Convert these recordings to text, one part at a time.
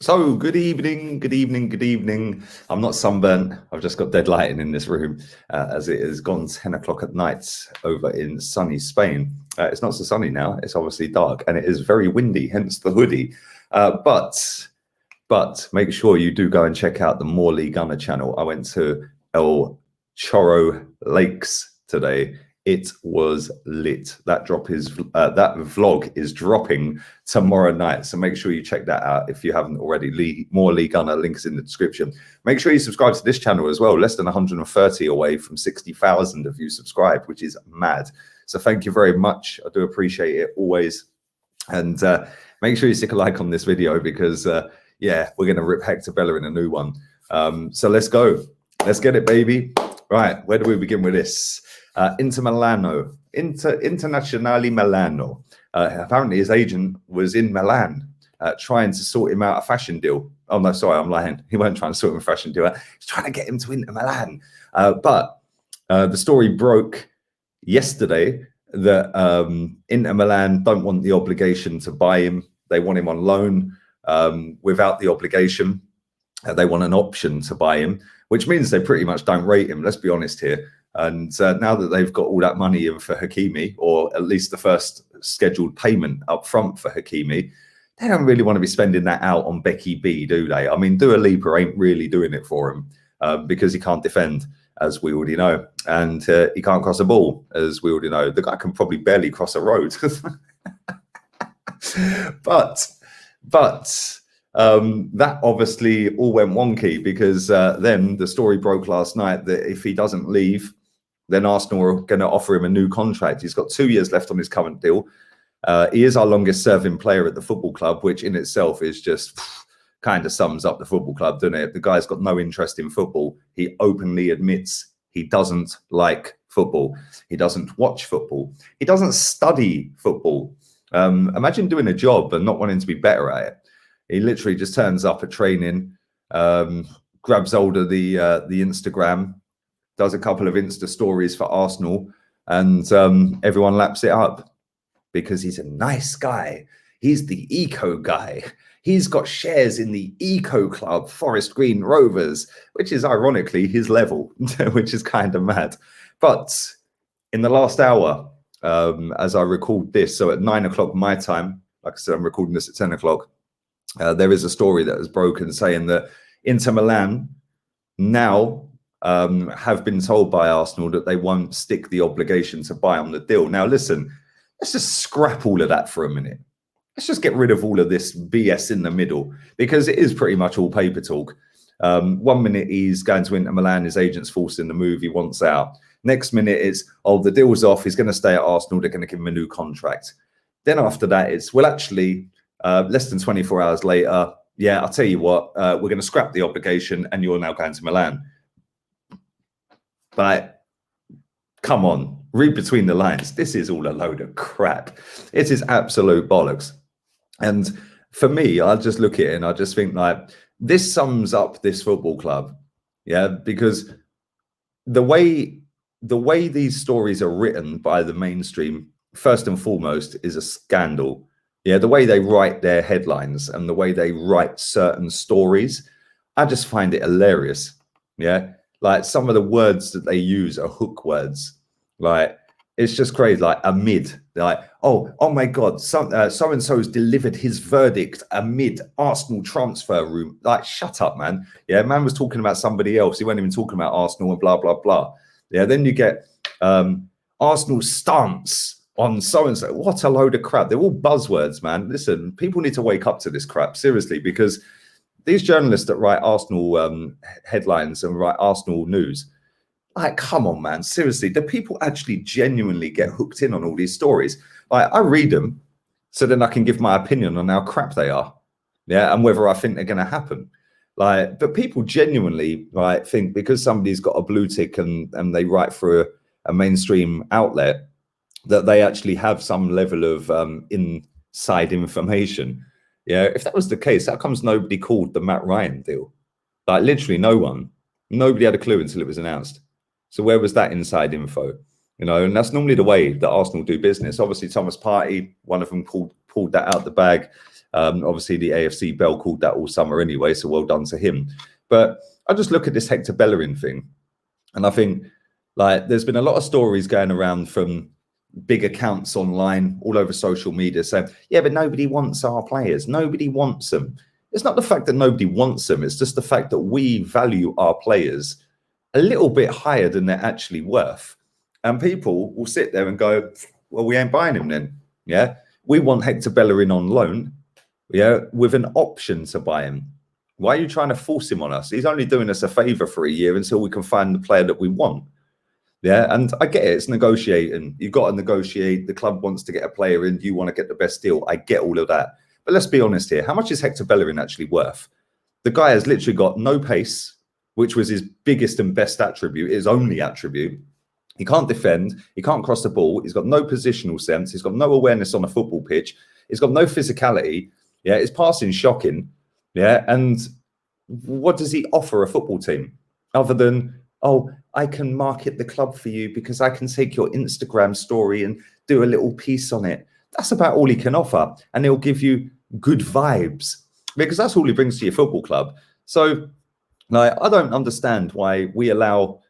So, good evening, good evening, good evening. I'm not sunburnt. I've just got dead lighting in this room as it has gone 10 o'clock at night over in sunny Spain. It's not so sunny now. It's obviously dark and it is very windy, hence the hoodie. But make sure you do go and check out the Morley Gunner channel. I went to El Chorro Lakes today. It was lit. That vlog is dropping tomorrow night, so make sure you check that out if you haven't already. Morley Gunner, links in the description. Make sure you subscribe to this channel as well. Less than 130 away from 60,000 of you subscribed, which is mad. So thank you very much. I do appreciate it always. And make sure you stick a like on this video because yeah, we're going to rip Hector Bellerin in a new one. So let's go. Let's get it, baby. Right, where do we begin with this? Internazionale Milano. Apparently his agent was in Milan trying to sort him out a fashion deal. Oh, no, sorry, I'm lying. He weren't trying to sort him a fashion deal. He's trying to get him to Inter Milan. But the story broke yesterday that Inter Milan don't want the obligation to buy him. They want him on loan without the obligation. They want an option to buy him, which means they pretty much don't rate him. Let's be honest here. And now that they've got all that money in for Hakimi, or at least the first scheduled payment up front for Hakimi, they don't really want to be spending that out on Becky B, do they? I mean, Dua Lipa ain't really doing it for him because he can't defend, as we already know. And he can't cross a ball, as we already know. The guy can probably barely cross a road. But that obviously all went wonky because then the story broke last night that if he doesn't leave, then Arsenal are going to offer him a new contract. He's got 2 years left on his current deal. He is our longest serving player at the football club, which in itself is just kind of sums up the football club, doesn't it? The guy's got no interest in football. He openly admits he doesn't like football. He doesn't watch football. He doesn't study football. Imagine doing a job and not wanting to be better at it. He literally just turns up at training, grabs hold of the Instagram, does a couple of Insta stories for Arsenal, and everyone laps it up because he's a nice guy. He's the eco guy. He's got shares in the eco club, Forest Green Rovers, which is ironically his level, which is kind of mad. But in the last hour, as I record this, so at 9 o'clock my time, like I said, I'm recording this at 10 o'clock, there is a story that has broken saying that Inter Milan now have been told by Arsenal that they won't stick the obligation to buy on the deal. Now, listen, let's just scrap all of that for a minute. Let's just get rid of all of this BS in the middle because it is pretty much all paper talk. 1 minute he's going to Inter Milan, his agent's forcing the move, he wants out. Next minute it's, oh, the deal's off, he's going to stay at Arsenal, they're going to give him a new contract. Then after that it's, well, actually, less than 24 hours later, yeah, I'll tell you what, we're going to scrap the obligation and you're now going to Milan. But come on, read between the lines. This is all a load of crap. It is absolute bollocks. And for me, I just look at it and I just think like, this sums up this football club. Yeah, because the way these stories are written by the mainstream, first and foremost, is a scandal. Yeah, the way they write their headlines and the way they write certain stories, I just find it hilarious. Yeah, like some of the words that they use are hook words. Like it's just crazy. Like amid, like oh my God, so and so's delivered his verdict amid Arsenal transfer room. Like shut up, man. Yeah, man was talking about somebody else. He wasn't even talking about Arsenal and blah blah blah. Yeah, then you get Arsenal's stance on so-and-so. What a load of crap. They're all buzzwords, man. Listen, people need to wake up to this crap, seriously, because these journalists that write Arsenal headlines and write Arsenal news, like, come on, man, seriously, do people actually genuinely get hooked in on all these stories? Like, I read them so then I can give my opinion on how crap they are, yeah, and whether I think they're going to happen. Like, but people genuinely, like, think because somebody's got a blue tick and they write for a mainstream outlet, that they actually have some level of inside information. Yeah, if that was the case, how comes nobody called the Matt Ryan deal? Like literally no one. Nobody had a clue until it was announced. So where was that inside info? You know, and that's normally the way that Arsenal do business. Obviously, Thomas Partey, one of them pulled that out the bag Obviously, the AFC Bell called that all summer anyway, so well done to him. But I just look at this Hector Bellerin thing, and I think, like, there's been a lot of stories going around from big accounts online, all over social media, saying, yeah, but nobody wants our players. Nobody wants them. It's not the fact that nobody wants them. It's just the fact that we value our players a little bit higher than they're actually worth. And people will sit there and go, well, we ain't buying him then. Yeah. We want Hector Bellerin on loan, yeah, with an option to buy him. Why are you trying to force him on us? He's only doing us a favor for a year until we can find the player that we want. Yeah, and I get it. It's negotiating. You've got to negotiate. The club wants to get a player in. You want to get the best deal. I get all of that. But let's be honest here. How much is Hector Bellerin actually worth? The guy has literally got no pace, which was his biggest and best attribute, his only attribute. He can't defend. He can't cross the ball. He's got no positional sense. He's got no awareness on a football pitch. He's got no physicality. Yeah, his passing shocking. Yeah, and what does he offer a football team other than, oh, I can market the club for you because I can take your Instagram story and do a little piece on it. That's about all he can offer. And he'll give you good vibes because that's all he brings to your football club. So, like, I don't understand why we allow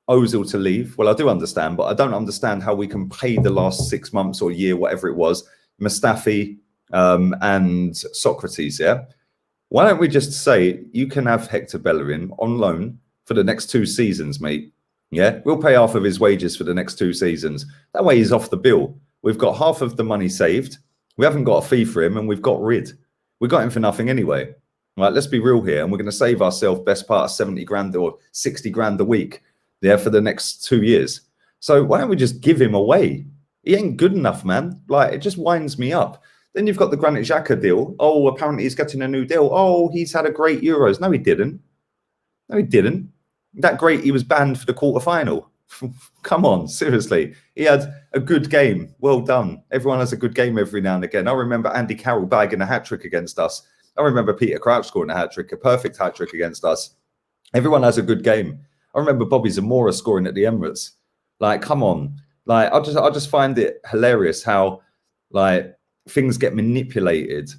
Ozil to leave. Well, I do understand, but I don't understand how we can pay the last 6 months or year, whatever it was, Mustafi and Socrates, yeah? Why don't we just say you can have Hector Bellerin on loan for the next 2 seasons, mate? Yeah, we'll pay half of his wages for the next 2 seasons. That way he's off the bill. We've got half of the money saved. We haven't got a fee for him and we've got rid. We got him for nothing anyway. Right, let's be real here. And we're going to save ourselves best part of 70 grand or 60 grand a week there for the next 2 years. So why don't we just give him away? He ain't good enough, man. Like, it just winds me up. Then you've got the Granit Xhaka deal. Oh, apparently he's getting a new deal. Oh, he's had a great Euros. No, he didn't. No, he didn't. That great, he was banned for the quarterfinal. Come on, seriously. He had a good game. Well done. Everyone has a good game every now and again. I remember Andy Carroll bagging a hat-trick against us. I remember Peter Crouch scoring a hat-trick, a perfect hat-trick against us. Everyone has a good game. I remember Bobby Zamora scoring at the Emirates. Like, come on. Like, I just find it hilarious how, like, things get manipulated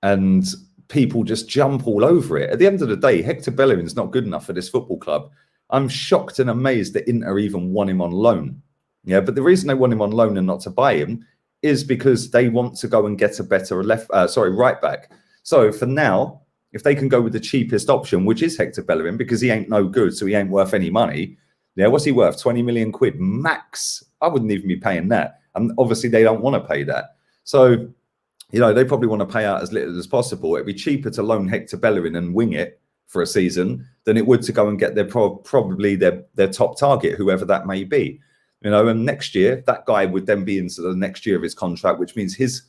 and people just jump all over it. At the end of the day, Hector Bellerin's not good enough for this football club. I'm shocked and amazed that Inter even want him on loan. Yeah, but the reason they want him on loan and not to buy him is because they want to go and get a better right back. So for now, if they can go with the cheapest option, which is Hector Bellerin, because he ain't no good, so he ain't worth any money. Yeah, what's he worth? 20 million quid max. I wouldn't even be paying that. And obviously they don't want to pay that. So, you know, they probably want to pay out as little as possible. It'd be cheaper to loan Hector Bellerin and wing it for a season than it would to go and get their probably their top target, whoever that may be. You know, and next year, that guy would then be into the next year of his contract, which means his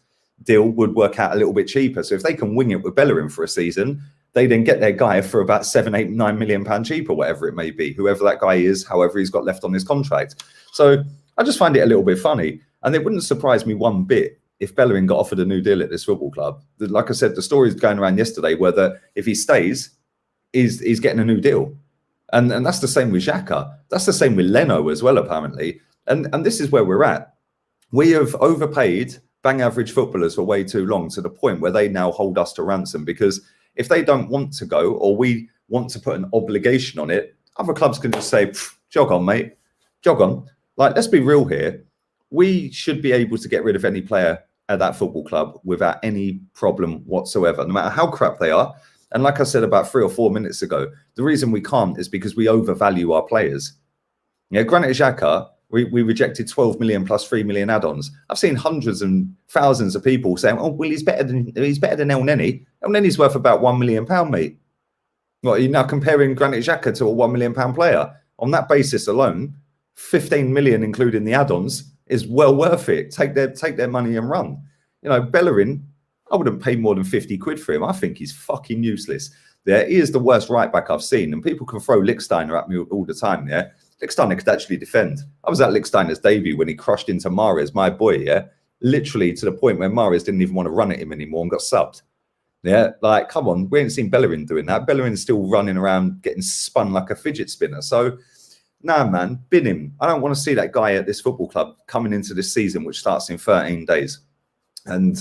deal would work out a little bit cheaper. So if they can wing it with Bellerin for a season, they then get their guy for about 7, 8, 9 million pound cheaper, whatever it may be, whoever that guy is, however he's got left on his contract. So I just find it a little bit funny. And it wouldn't surprise me one bit if Bellerin got offered a new deal at this football club. Like I said, the stories going around yesterday were that if he stays, he's getting a new deal. And that's the same with Xhaka. That's the same with Leno as well, apparently. And this is where we're at. We have overpaid bang average footballers for way too long, to the point where they now hold us to ransom, because if they don't want to go, or we want to put an obligation on it, other clubs can just say, jog on, mate, jog on. Like, let's be real here. We should be able to get rid of any player at that football club without any problem whatsoever, no matter how crap they are. And like I said about 3 or 4 minutes ago, the reason we can't is because we overvalue our players. Yeah, Granit Xhaka, we rejected 12 million plus 3 million add-ons. I've seen hundreds and thousands of people saying, "Oh, well, he's better than El Neni. El Neni's worth about £1 million, mate." Well, you're now comparing Granit Xhaka to a £1 million player. On that basis alone, 15 million, including the add-ons, is well worth it. Take their money and run. You know, Bellerin, I wouldn't pay more than 50 quid for him. I think he's fucking useless. Yeah, he is the worst right back I've seen, and people can throw Lichtsteiner at me all the time. Yeah, Lichtsteiner could actually defend. I was at Lichtsteiner's debut when he crushed into Mahrez, my boy. Yeah, literally to the point where Mahrez didn't even want to run at him anymore and got subbed. Yeah, like, come on, we ain't seen Bellerin doing that. Bellerin's still running around getting spun like a fidget spinner. So, nah, man, bin him. I don't want to see that guy at this football club coming into this season, which starts in 13 days. And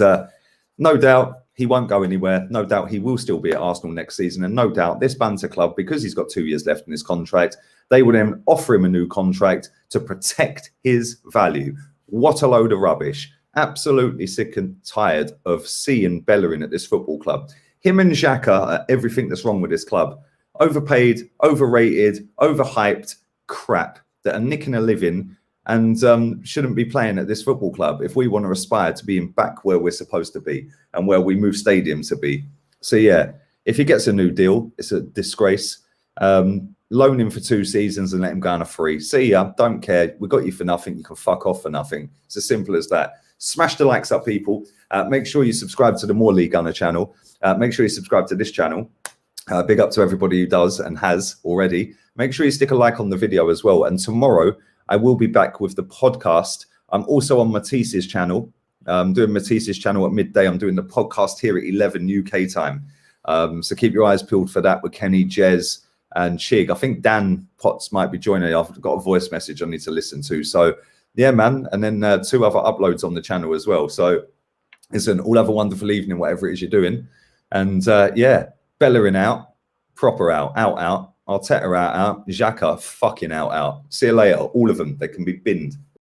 no doubt he won't go anywhere. No doubt he will still be at Arsenal next season. And no doubt this banter club, because he's got 2 years left in his contract, they will then offer him a new contract to protect his value. What a load of rubbish. Absolutely sick and tired of seeing Bellerin at this football club. Him and Xhaka are everything that's wrong with this club. Overpaid, overrated, overhyped crap that are nicking a living and shouldn't be playing at this football club if we want to aspire to being back where we're supposed to be and where we move stadium to be. So yeah, if he gets a new deal, it's a disgrace. Loan him for 2 seasons and let him go on a free. See ya, don't care. We got you for nothing. You can fuck off for nothing. It's as simple as that. Smash the likes up, people. Make sure you subscribe to the More League Gunner channel. Make sure you subscribe to this channel. Big up to everybody who does and has already. Make sure you stick a like on the video as well. And tomorrow, I will be back with the podcast. I'm also on Matisse's channel. I'm doing Matisse's channel at midday. I'm doing the podcast here at 11 UK time. So keep your eyes peeled for that with Kenny, Jez, and Chig. I think Dan Potts might be joining. I've got a voice message I need to listen to. So yeah, man. And then 2 other uploads on the channel as well. So listen, all have a wonderful evening, whatever it is you're doing. And yeah, Bellerin out, proper out. Arteta out. Xhaka fucking out. See you later. All of them. They can be binned.